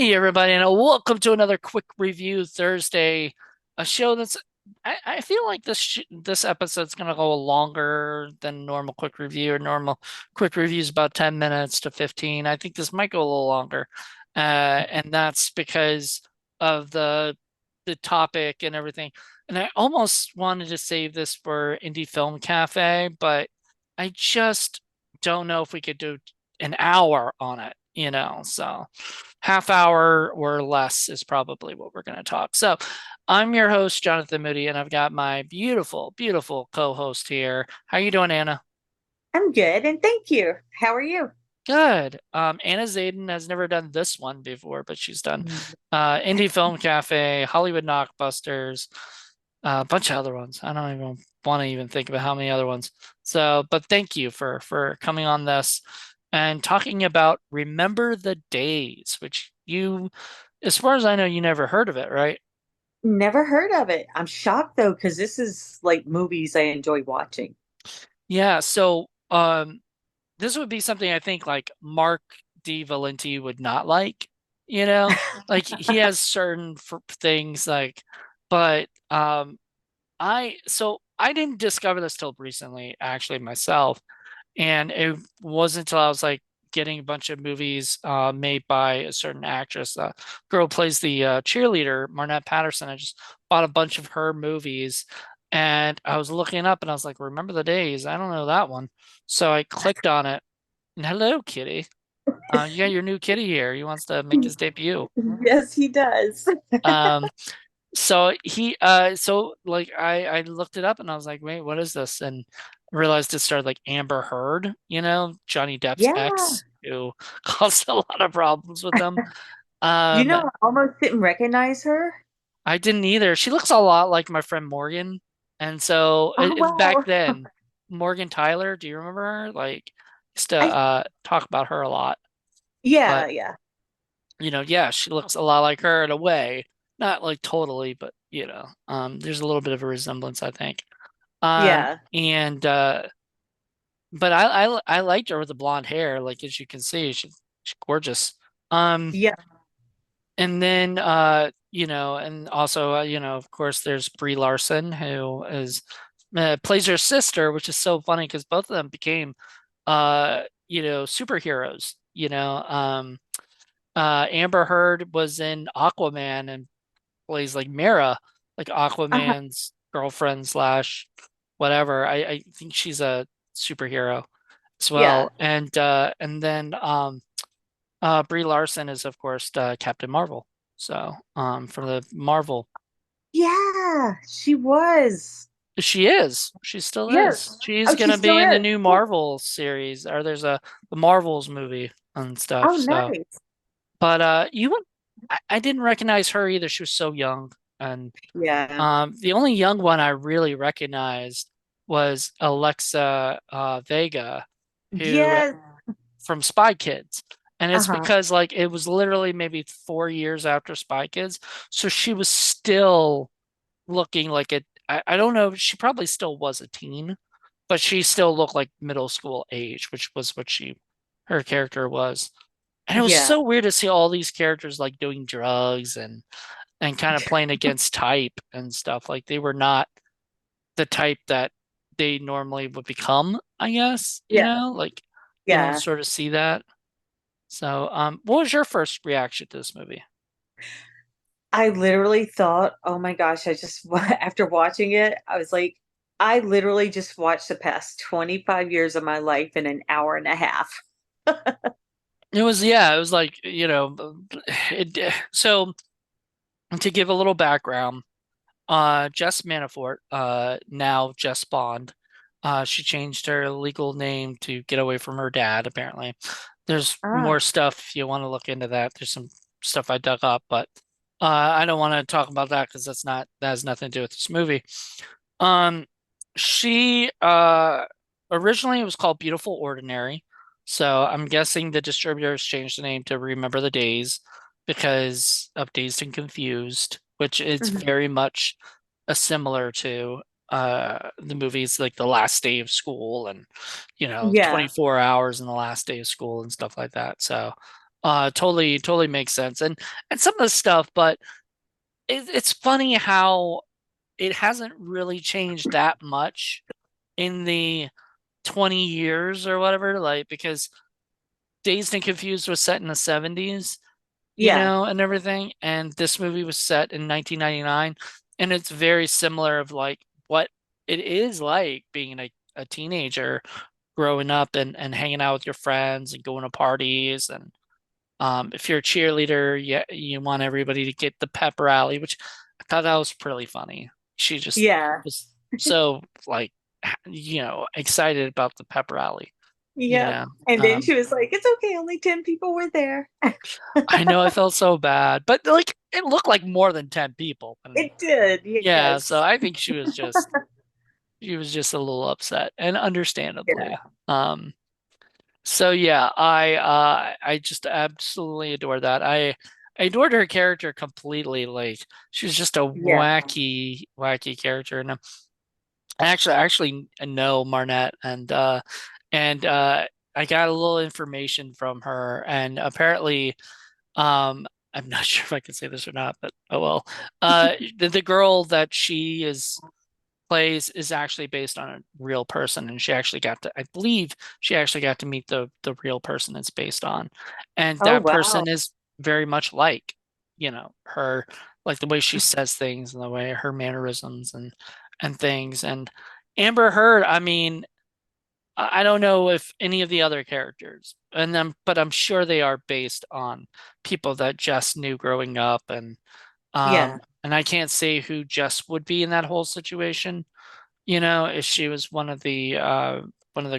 Hey everybody, and welcome to another quick review Thursday. A show that's I feel like this episode's gonna go longer than normal quick review. Or normal quick review is about 10 minutes to 15. I think this might go a little longer, and that's because of the topic and everything. And I almost wanted to save this for Indie Film Cafe, but I just don't know if we could do an hour on it. So half hour or less is probably what we're going to talk. So I'm your host, Jonathan Moody, and I've got my beautiful, beautiful co-host here. How you doing, Anna? I'm good, and thank you. How are you? Good. Ana Xaden has never done this one before, but she's done Mm. Indie Film Cafe, Hollywood Knockbusters, a bunch of other ones. I don't even want to even think about how many other ones. So, but thank you for coming on this and talking about Remember the Days, which you, as far as I know, you never heard of it, right? Never heard of it. I'm shocked though, because this is like movies I enjoy watching. Yeah, so this would be something I think like Mark D. Valenti would not like, you know? Like he has certain things like, but I didn't discover this till recently actually myself, and it wasn't until I was like getting a bunch of movies made by a certain actress, girl who plays the cheerleader, Marnette Patterson. I just bought a bunch of her movies, and I was looking up and I was like, Remember the Days? I don't know that one. So I clicked on it, and hello, kitty. You got your new kitty here. He wants to make his debut. Yes, he does. Um, so like I looked it up and I was like, wait, what is this? And realized it started like Amber Heard, Johnny Depp's Yeah. ex, who caused a lot of problems with them. You Um, know, I almost didn't recognize her. I didn't either. She looks a lot like my friend Morgan, and so Oh, back wow. then, Morgan Tyler, do you remember her? Like, used to I talk about her a lot, Yeah, but yeah. yeah, she looks a lot like her in a way. Not like totally, but there's a little bit of a resemblance, I think. Yeah. And but I liked her with the blonde hair, like as you can see, she's gorgeous. Um, Yeah. and then and also of course there's Brie Larson who is plays her sister, which is so funny because both of them became superheroes. Amber Heard was in Aquaman and plays like Mera, like Uh-huh. Aquaman's girlfriend slash whatever. I think she's a superhero as Yeah. well. And then Brie Larson is of course Captain Marvel. So from the Marvel. Yeah, she was. She is. She still Yes. is. She's Oh, she gonna still be in the is. new Marvel series, or there's the Marvels movie and stuff. Oh, So nice. but you would I didn't recognize her either. She was so young. And Yeah. the only young one I really recognized was Alexa Vega, who Yes. from Spy Kids. And it's Uh-huh. because like it was literally maybe 4 years after Spy Kids. So she was still looking like I don't know, she probably still was a teen, but she still looked like middle school age, which was what her character was. And it was Yeah. so weird to see all these characters like doing drugs and kind of playing against type and stuff. Like they were not the type that they normally would become, I guess, Yeah. like you don't Yeah. sort of see that. So, what was your first reaction to this movie? I literally thought, oh my gosh, after watching it, I was like, I literally just watched the past 25 years of my life in an hour and a half. Yeah, it was like, so to give a little background, Jess Manafort, now Jess Bond, she changed her legal name to get away from her dad, apparently. There's more Ah, stuff if you want to look into that. There's some stuff I dug up, but I don't want to talk about that because that has nothing to do with this movie. Um, she originally it was called Beautiful Ordinary, so I'm guessing the distributors changed the name to Remember the Days because of Dazed and Confused, which is mhm. very much a similar to the movies like The Last Day of School and Yeah. 24 hours in the last day of school and stuff like that. So Totally makes sense. And some of the stuff, but it's funny how it hasn't really changed that much in the 20 years or whatever, like because Dazed and Confused was set in the 70s, Yeah. and everything, and this movie was set in 1999, and it's very similar of like what it is like being a teenager growing up and hanging out with your friends and going to parties and if you're a cheerleader, you want everybody to get the pep rally, which I thought that was pretty funny. She just Yeah. was so like, excited about the pep rally, you Yep. know. And then Um, she was like, "It's okay, only 10 people were there." I know I felt so bad, but like it looked like more than 10 people. And It did, yeah, so yes. I think she was just a little upset and Yeah. understandably. Um, So yeah, I just absolutely adore that. I adored her character completely. Like she was just a Yeah. wacky character. And I actually know Marnette and I got a little information from her and apparently I'm not sure if I can say this or not, but oh well. The girl that she is plays is actually based on a real person, and she actually got to, I believe, she actually got to meet the real person it's based on, and Oh, that wow. person is very much like, her, like the way she says things and the way her mannerisms and things. And Amber Heard, I mean, I don't know if any of the other characters, but I'm sure they are based on people that Jess knew growing up, Yeah. and I can't say who Jess would be in that whole situation, if she was one of the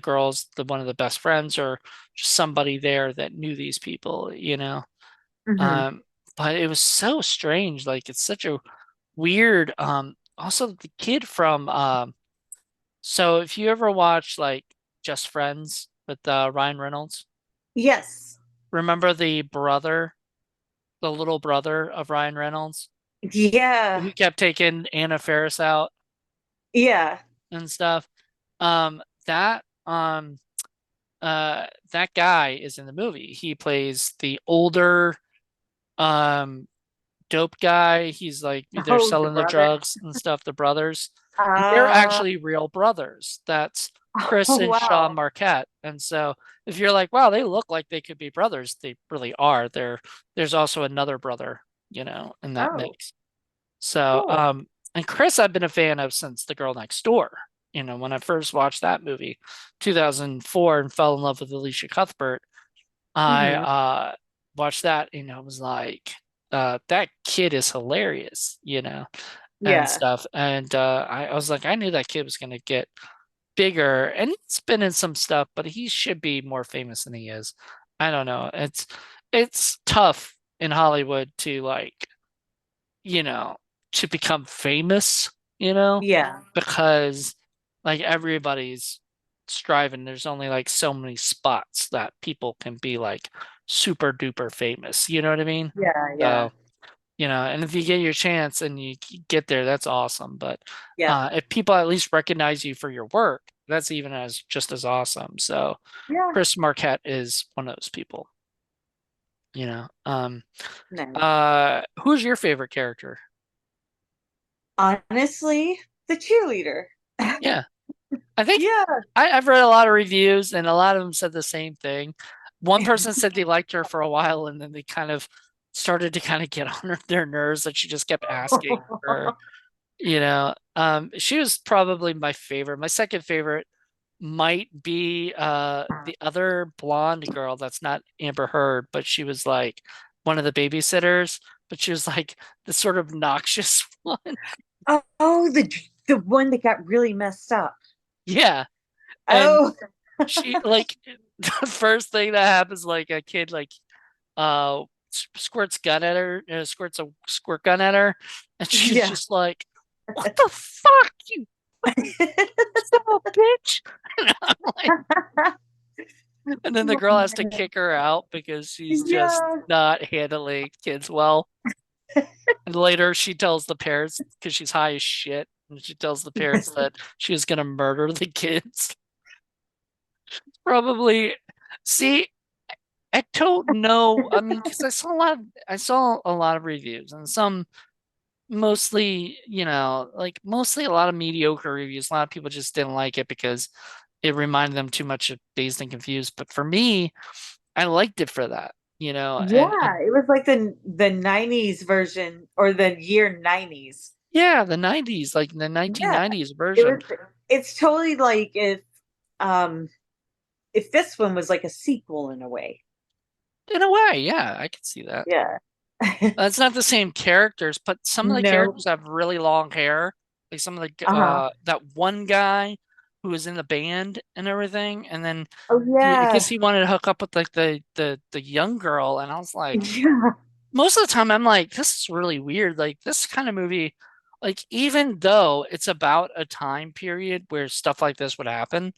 girls, one of the best friends, or just somebody there that knew these people. Hmm. Um, but it was so strange. Like it's such a weird, also the kid from so if you ever watch like Just Friends with Ryan Reynolds, Yes. remember the little brother of Ryan Reynolds, Yeah. who kept taking Anna Faris out Yeah. and stuff? Um, that that guy is in the movie. He plays the older um dope guy. He's like they're Oh, the selling the brother. drugs and stuff, the brothers. They're Uh, actually real brothers. That's Chris oh, and Sean wow. Marquette. And so if you're like, wow, they look like they could be brothers, they really are. There's also another brother, in that Oh, mix. So, cool. and Chris, I've been a fan of since The Girl Next Door. When I first watched that movie, 2004, and fell in love with Alicia Cuthbert, I Hmm. watched that, was like, that kid is hilarious, and Yeah. stuff. And I was like, I knew that kid was gonna get bigger, and he's been in some stuff, but he should be more famous than he is. I don't know. It's tough in Hollywood to like you know, to become famous, Yeah. because like everybody's striving. There's only like so many spots that people can be like super duper famous. You know what I mean? Yeah. Yeah. So, and if you get your chance and you get there, that's awesome. But Yeah. if people at least recognize you for your work, that's even as just as awesome. So Yeah. Chris Marquette is one of those people, you know. Nice. Who's your favorite character? Honestly, the cheerleader. Yeah. I think Yeah. I've read a lot of reviews and a lot of them said the same thing. One person said they liked her for a while and then they kind of started to kind of get on their nerves that she just kept asking her, she was probably my favorite. My second favorite might be the other blonde girl that's not Amber Heard, but she was like one of the babysitters, but she was like the sort of noxious one. Oh, the one that got really messed up. Yeah. And Oh, she like the first thing that happens, like a kid like squirts gun at her, squirts a squirt gun at her, and she's yeah. just like, "What the fuck, you son of a bitch!" And I'm like, and then the Oh, girl has to man. kick her out because she's just Yeah. not handling kids well. And later she tells the parents because she's high as shit, and she tells the parents that she was gonna murder the kids. Probably. See, I don't know. I mean, because I saw a lot of reviews and some mostly, like mostly a lot of mediocre reviews. A lot of people just didn't like it because it reminded them too much of Dazed and Confused. But for me, I liked it for that, and Yeah, it was like the 90s version or the year 90s. yeah, the 90s, like the Yeah. 1990s It version. was it's totally like um if this one was like a sequel in a way. In a way, yeah, I could see that. Yeah. It's not the same characters, but some of the No. characters have really long hair. Like some of the Uh-huh. that one guy who was in the band and everything, and then Oh I guess yeah. he wanted to hook up with like the young girl, and I was like, Yeah. most of the time I'm like, this is really weird. Like this kind of movie, like even though it's about a time period where stuff like this would happen,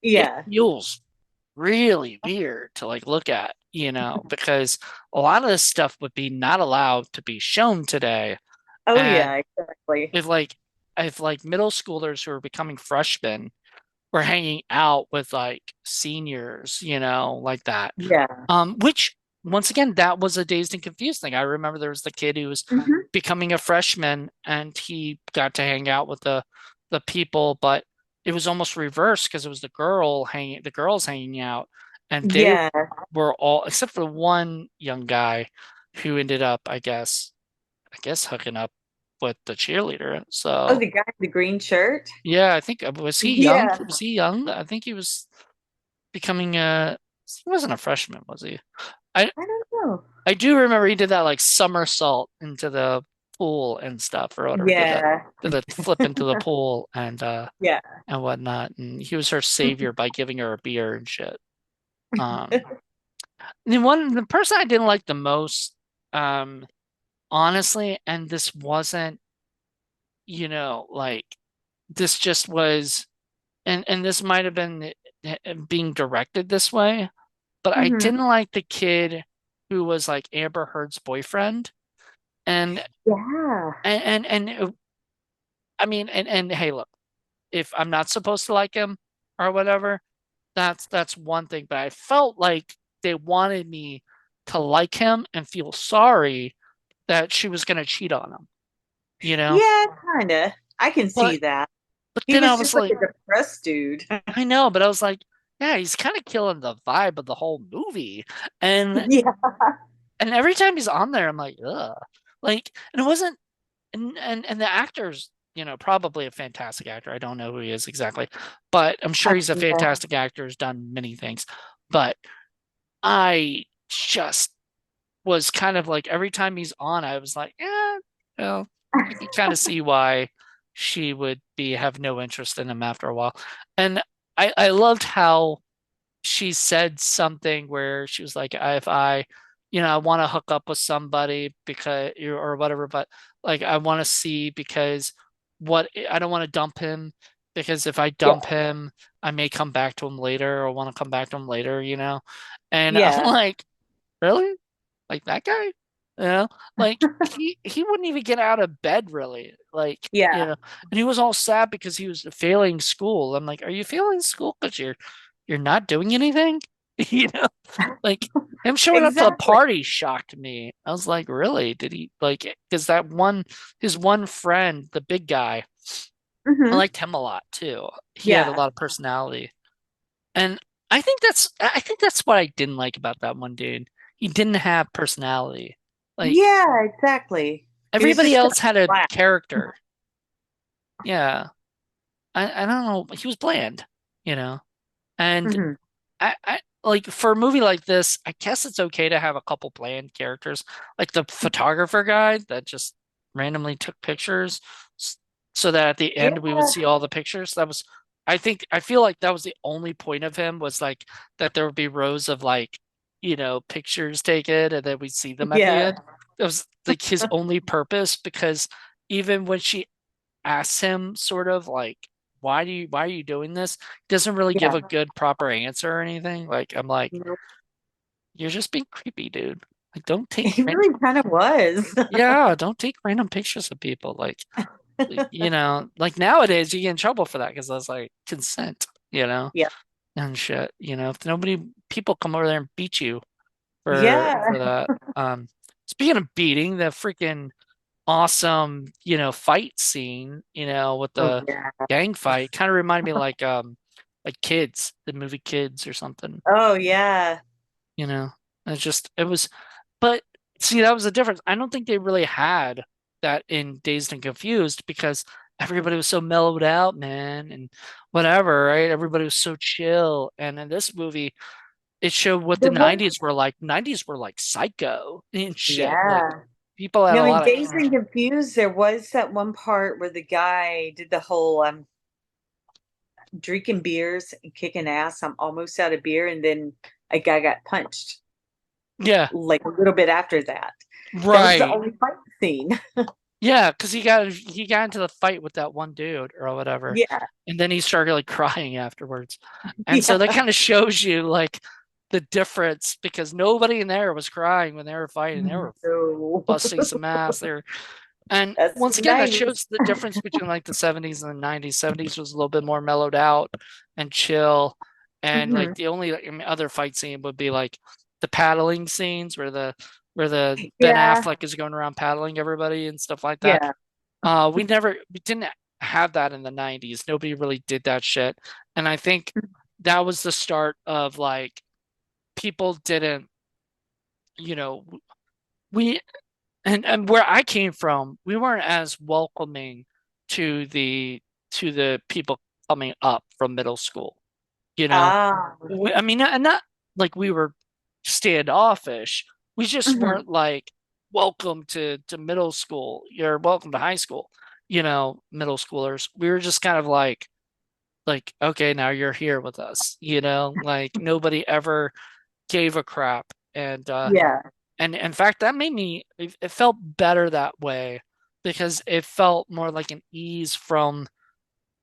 it Yeah. feels really weird to like look at, because a lot of this stuff would be not allowed to be shown today. Oh And yeah, exactly. if like if like middle schoolers who are becoming freshmen were hanging out with like seniors, like that. Yeah. Which once again, that was a dazed and confused thing. I remember there was the kid who was Hmm. becoming a freshman and he got to hang out with the people, but it was almost reversed because it was the girls hanging out, and they Yeah. were all except for one young guy who ended up, I guess hooking up with the cheerleader. Oh, So the guy in the green shirt? yeah, I think was he young? Yeah. Was he young? I think he was becoming a. He wasn't a freshman, was he? I I don't know. I do remember he did that like somersault into the pool and stuff or whatever. Yeah. Did the flip into the pool Yeah. and whatnot. And he was her savior by giving her a beer and shit. Um, the person I didn't like the most, um, honestly, and this wasn't, like this just was, and this might have been being directed this way, but I Hmm. didn't like the kid who was like Amber Heard's boyfriend. And Yeah. and I mean, and hey, look, if I'm not supposed to like him or whatever, that's one thing. But I felt like they wanted me to like him and feel sorry that she was gonna cheat on him, you know? Yeah, kind of. I can see But that. but He then I was was just like like, a depressed dude. I know, but I was like, yeah, he's kind of killing the vibe of the whole movie. And Yeah. and every time he's on there, I'm like, ugh. Like, and it wasn't and the actor's, probably a fantastic actor. I don't know who he is exactly, but I'm sure he's a Yeah. fantastic actor, has done many things. But I just was kind of like every time he's on, I was like, yeah, well, I can kind of see why she would be have no interest in him after a while. And I loved how she said something where she was like, if I, I want to hook up with somebody because or whatever, but like I want to see because what I don't want to dump him because if I Yeah. dump him, I may come back to him later or want to come back to him later. And I'm Yeah. like, really? Like that guy? Like he wouldn't even get out of bed really. Like, Yeah. and he was all sad because he was failing school. I'm like, are you failing school because you're not doing anything? You know, like him showing up to the Exactly. party shocked me. I was like, really? Did he like, because his one friend, the big guy, I Hmm. liked him a lot too. He had a Yeah. lot of personality. And I think that's what I didn't like about that one dude. He didn't have personality. Like Yeah, exactly. He was everybody just kind else of had a flat. character. Yeah. I don't know. He was bland, you know. And Hmm. I like for a movie like this, I guess it's okay to have a couple bland characters, like the photographer guy that just randomly took pictures, s- so that at the Yeah. end we would see all the pictures. I feel like that was the only point of him was like that there would be rows of like, pictures taken and then we'd see them at the Yeah. end. That was like his only purpose because even when she asks him sort of like why are you doing this? He doesn't really give Yeah. a good proper answer or anything. Like I'm like, You know, you're just being creepy, dude. Like don't take he random really kind of was. yeah, don't take random pictures of people. Like nowadays you get in trouble for that because that's like consent, Yeah. and shit. If nobody people come over there and beat you, Yeah. for that. Speaking of beating, the freaking awesome, fight scene, with Oh the yeah. gang fight kind of reminded me like Kids, the movie Kids or something, Oh yeah. you know. It was, but see, that was the difference. I don't think they really had that in Dazed and Confused because everybody was so mellowed out, man, and whatever, right? Everybody was so chill. And in this movie, it showed what the There was 90s were like. 90s were like psycho and shit. Like yeah. people had a No, in lot of Dazed and energy. Confused, there was that one part where the guy did the whole drinking beers and kicking ass. I'm almost out of beer, and then a guy got punched Yeah, like a little bit after that. That was the right. only fight scene. Yeah, because he got into the fight with that one dude or whatever, Yeah, and then he started like crying afterwards, and so that yeah. kind of shows you like the difference because nobody in there was crying when they were fighting; they were No, busting some ass. And that's once the again, that 90s. shows the difference between like the 70s and the 90s. 70s was a little bit more mellowed out and chill, and like Mhm. the only other fight scene would be like the paddling scenes where the Ben Yeah, Affleck is going around paddling everybody and stuff like that. yeah. We didn't have that in the 90s. Nobody really did that shit. And I think that was the start of like people didn't, you know, we and where I came from, we weren't as welcoming to the people coming up from middle school, you know. Ah, I mean, and not like we were standoffish. We just mhm. weren't like welcome to middle school. You're welcome to high school, middle schoolers. We were just kind of like okay, now you're here with us, like nobody ever gave a crap. Yeah. And in fact, that made it felt better that way because it felt more like an ease from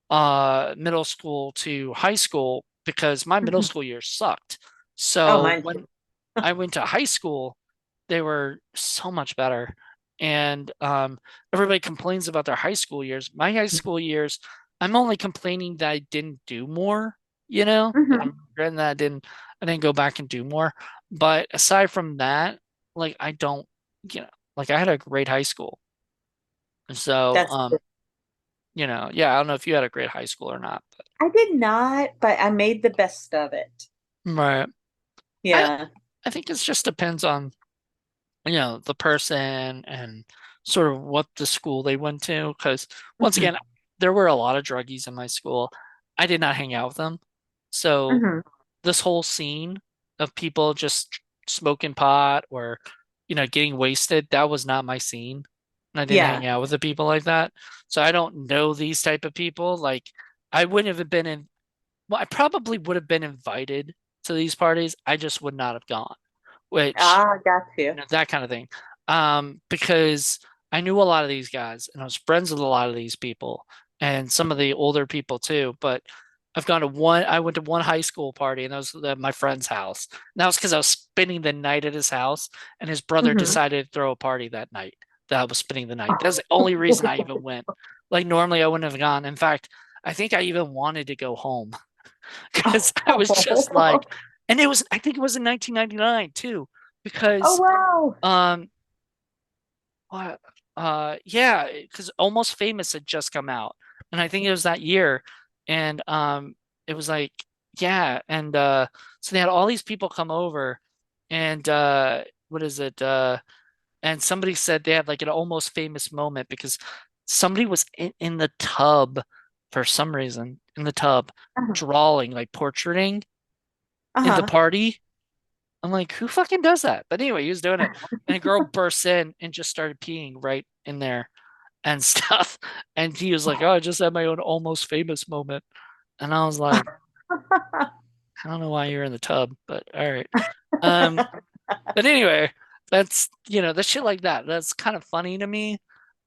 middle school to high school because my middle Mhm. school years sucked. Oh, So mine when too. I went to high school, they were so much better. And everybody complains about their high school years. My high school years, I'm only complaining that I didn't do more, that Mhm. I'm regretting that I didn't go back and do more. But aside from that, like I don't, like I had a great high school. So, That's good. yeah, I don't know if you had a great high school or not, but I did not, but I made the best of it. right. I Yeah. I think it just depends on the person and sort of what the school they went to. Because once Mhm. again, there were a lot of druggies in my school. I did not hang out with them. So Mhm. this whole scene of people just smoking pot or, getting wasted, that was not my scene. And I didn't Yeah. hang out with the people like that. So I don't know these type of people. Like I wouldn't have been well, I probably would have been invited to these parties. I just would not have gone, which Ah, got you. that kind of thing. Because I knew a lot of these guys and I was friends with a lot of these people and some of the older people too. But I went to one high school party and that was at my friend's house. And that was because I was spending the night at his house and his brother Mhm. decided to throw a party that night that I was spending the night. That's the only reason I even went. Like normally I wouldn't have gone. In fact, I think I even wanted to go home because I was just like, Oh. and I think it was in 1999 too, Oh because wow. um, what? Yeah, because Almost Famous had just come out, and I think it was that year, and it was like, yeah, and so they had all these people come over, and what is it? And somebody said they had like an Almost Famous moment because somebody was in the tub for some reason in the tub Uh-huh. drawing, like portraiting in the Uh-huh. party. I'm like, who fucking does that? But anyway, he was doing it. And a girl bursts in and just started peeing right in there and stuff. And he was like, oh, I just had my own Almost Famous moment. And I was like, I don't know why you're in the tub, but all right. Um, but anyway, the shit like that. That's kind of funny to me.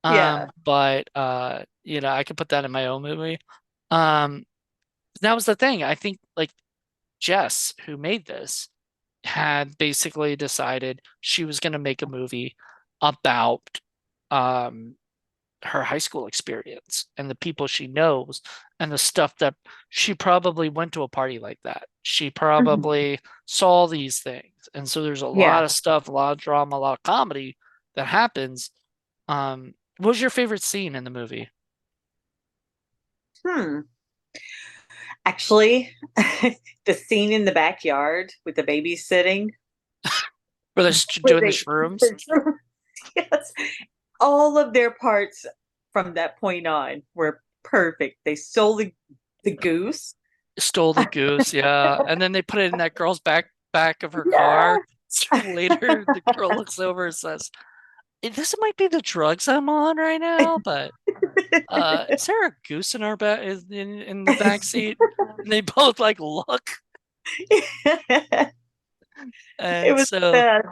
Yeah. But I could put that in my own movie. Um, that was the thing. I think like Jess, who made this, had basically decided she was going to make a movie about um her high school experience and the people she knows and the stuff that she probably went to a party like that. She Mhm. probably saw these things. And so there's a Yeah. lot of stuff, a lot of drama, a lot of comedy that happens. What was your favorite scene in the movie? Hmm. Actually, the scene in the backyard with the babies sitting, Where they're where doing the shrooms? yes, all of their parts from that point on were perfect. They stole the goose. Stole the goose, yeah. And then they put it in that girl's back of her car. Yeah. So later, the girl looks over and says, "This might be the drugs I'm on right now, but is there a goose in our back in the back seat?" And they both like look, It and was the so best.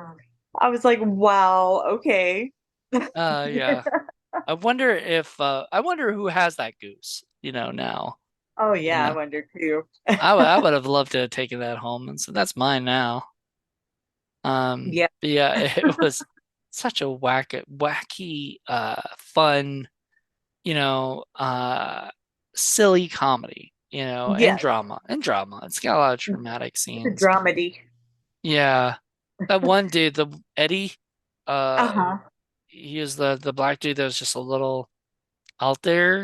I was like, wow, okay. yeah. I wonder who has that goose, now. Oh You yeah, I know. wonder too. I would have loved to have taken that home, and so that's mine now. Yeah. But yeah, it was such a wacky, fun, you know, uh, silly comedy, and Yes. drama. It's got a lot of dramatic It's a scenes. dramedy. Yeah, that one dude, the Eddie, uh, Uh-huh. he is the black dude that was just a little out there,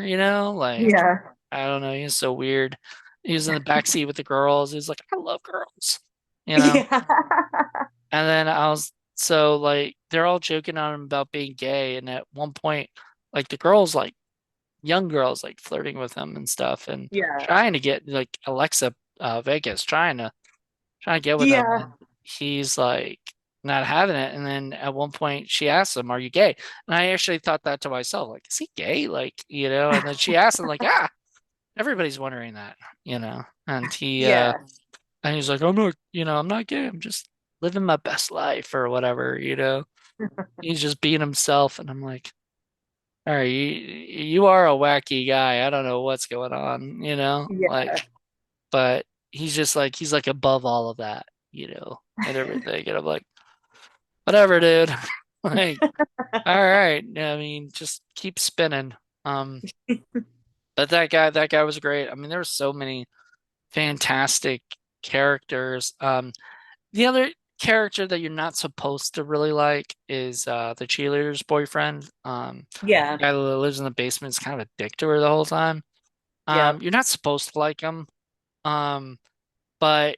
like Yeah. I don't know, he's so weird. He was in the back seat with the girls. He's like, I love girls, you know. Yeah. And then I was so like they're all joking on him about being gay, and at one point, like the girls, like young girls, like flirting with him and stuff, and Yeah. trying to get like Alexa Vegas, trying to get with him, Yeah. and he's like not having it. And then at one point, she asks him, "Are you gay?" And I actually thought that to myself, like, is he gay? Like, And then she asked him, like, everybody's wondering that, And Yeah. he's like, I'm not gay. I'm just living my best life or whatever. He's just being himself. And I'm like, all right, you are a wacky guy. I don't know what's going on, Yeah. like, but he's like above all of that, and everything. And I'm like, whatever, dude. Like, all right. I mean, just keep spinning. Um, but that guy was great. I mean, there were so many fantastic characters. The other character that you're not supposed to really like is the cheerleader's boyfriend. Yeah. The guy that lives in the basement is kind of a dick to her the whole time. Yep. You're not supposed to like him. Um, but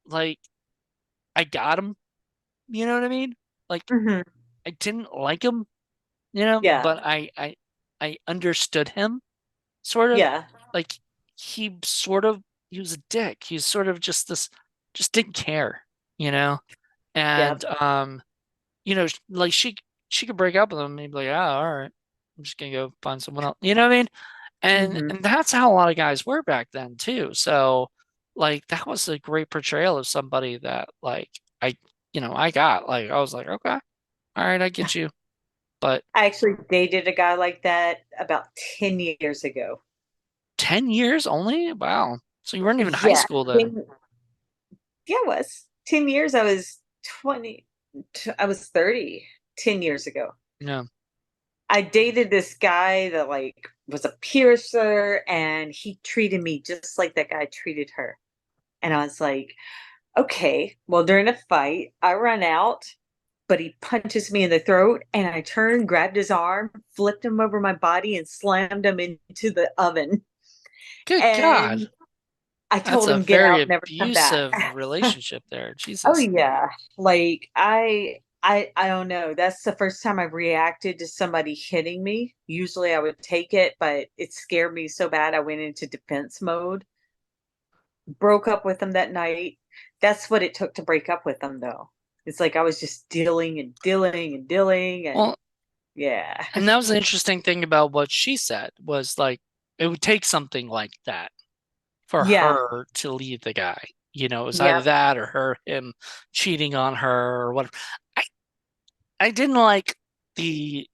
like I got him, you know what I mean? Like Hmm. I didn't like him, Yeah. but I understood him sort of. Yeah. Like he sort of he was a dick. He's sort of just didn't care, you know? Yep. And like she could break up with him and be like, "Ah, all right. I'm just gonna go find someone else." You know what I mean? And Hmm. and that's how a lot of guys were back then too. So like that was a great portrayal of somebody that like I got. Like I was like, "Okay. All right, I get you." But I actually dated a guy like that about 10 years ago. 10 years only? Wow. So you weren't even in high Yeah. school then. 10, yeah, it was 10 years. I was 20, I was 30 10 years ago. Yeah. I dated this guy that like was a piercer and he treated me just like that guy treated her. And I was like, okay, well, during a fight, I run out, but he punches me in the throat and I turned, grabbed his arm, flipped him over my body and slammed him into the oven. Good God. And I That's told a him, get very out, never come back. abusive relationship there. Oh Jesus. yeah. Like I don't know. That's the first time I've reacted to somebody hitting me. Usually I would take it, but it scared me so bad I went into defense mode. Broke up with him that night. That's what it took to break up with him though. It's like I was just dealing and dealing and dealing and Well, yeah. and that was the interesting thing about what she said was like it would take something like that for Yeah. her to leave the guy. It was either Yep. that or him cheating on her or whatever. I I didn't like the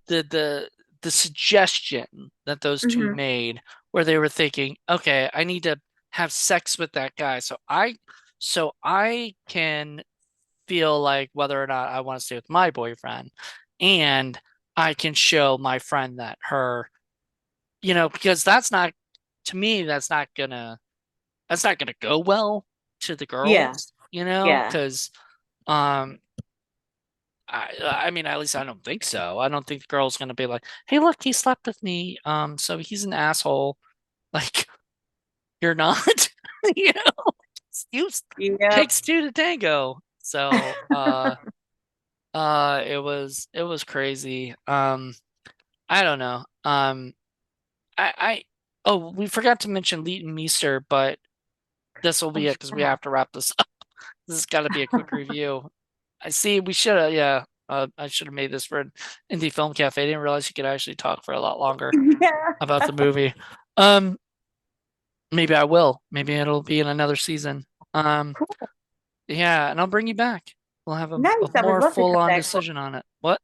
the the the suggestion that those two Hmm. made where they were thinking, okay, I need to have sex with that guy so I can feel like whether or not I want to stay with my boyfriend. And I can show my friend that her, because that's not, to me, that's not gonna go well to the Yeah. girls, Yeah. because um I mean, at least I don't think so. I don't think the girl's gonna be like, "Hey, look, he slept with me. So he's an asshole." Like, you're not, you know, you Yep. takes two to tango. So, it was crazy. I don't know. I oh, we forgot to mention Leighton Meester, but this will Oh, be it because we have to wrap this up. This has got to be a quick review. I see. We should have, yeah. I should have made this for an indie film cafe. I didn't realize you could actually talk for a lot longer yeah. about the movie. Um, Maybe I will. Maybe it'll be in another season. Um, Cool. yeah, and I'll bring you back. We'll have a Nice. I would more love to come full-on back for it. decision on it. What?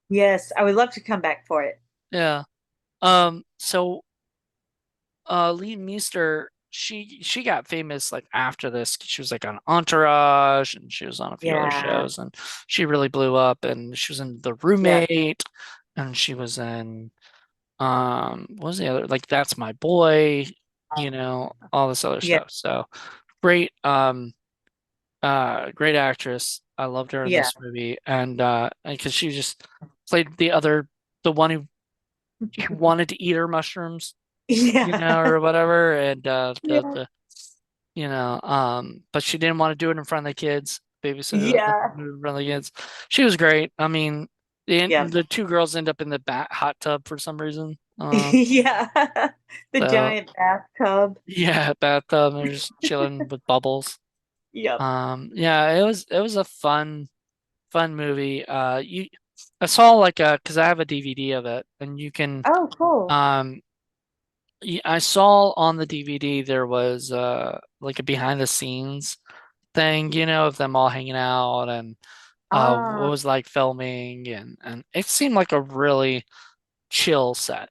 Yes, I would love to come back for it. Yeah. So Lee Meester, she got famous like after this. She was like on Entourage, and she was on a few other Yeah. shows, and she really blew up. And she was in The Yeah. Roommate, and she was in what was the other, like That's My Boy, all this other Yeah. stuff. So great, great actress. I loved her in Yeah. this movie, and because she just played the one who wanted to eat her mushrooms, Yeah. or whatever. And Yeah. but she didn't want to do it in front of the kids, babysit it Yeah. in front of the kids. She was great. I mean, Yeah. the two girls end up in the hot tub for some reason. Yeah. The So giant bathtub. yeah, bathtub, they're just chilling with bubbles. Yep. Yeah, it was a fun movie. I saw like because I have a DVD of it, and you can Oh, cool. um I saw on the DVD there was like a behind the scenes thing, of them all hanging out, and what Ah, was like filming, and it seemed like a really chill set,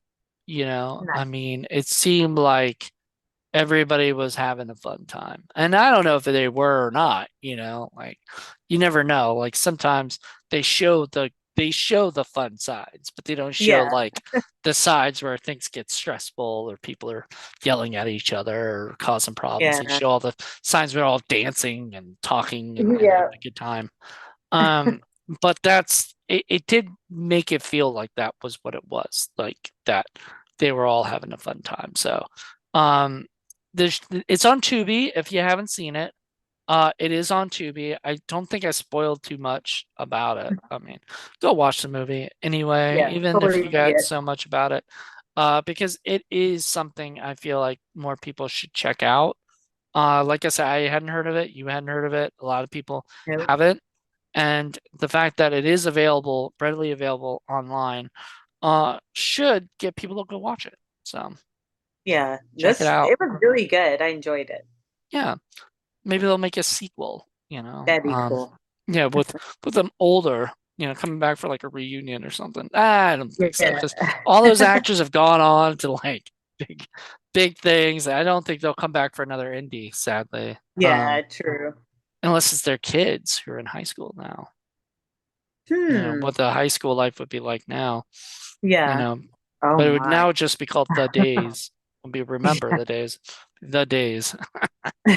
I nice. mean, it seemed like everybody was having a fun time. And I don't know if they were or not, like you never know. Like sometimes they show the fun sides, but they don't show Yeah. like the sides where things get stressful or people are yelling at each other or causing problems. They Yeah. show all the signs where they're all dancing and talking and having Yeah. a good time. Um, but it did make it feel like that was what it was, like that they were all having a fun time. So, um, it's on Tubi if you haven't seen it. It is on Tubi. I don't think I spoiled too much about it. I mean, go watch the movie anyway, Yeah. even if you Totally got get. so much about it, because it is something I feel like more people should check out. Like I said, I hadn't heard of it. You hadn't heard of it. A lot of people Nope. haven't. And the fact that it is available, readily available online, should get people to go watch it. So Yeah. check it This out. it was really good. I enjoyed it. Yeah, maybe they'll make a sequel. That'd be cool. Yeah, with them older, coming back for like a reunion or something. I don't think so Yeah. because all those actors have gone on to like big, big things. I don't think they'll come back for another indie, sadly. Yeah, true. Unless it's their kids who are in high school now. Hmm. What the high school life would be like now. you Yeah. know, Oh but it would my. now just be called The Days. It'll be Remember the Days. The Days. All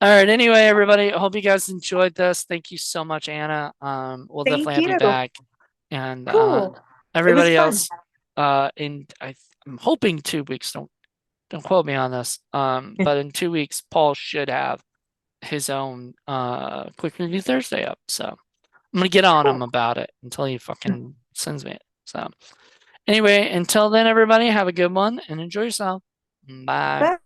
right. Anyway, everybody, I hope you guys enjoyed this. Thank you so much, Anna. We'll definitely Thank have you you. back. And Cool. It was everybody fun. else, I'm hoping 2 weeks. Don't quote me on this. But in 2 weeks, Paul should have his own quick review Thursday up. So I'm gonna get on him Cool. about it until he fucking sends me it. So anyway, until then, everybody, have a good one and enjoy yourself. Bye. Bye.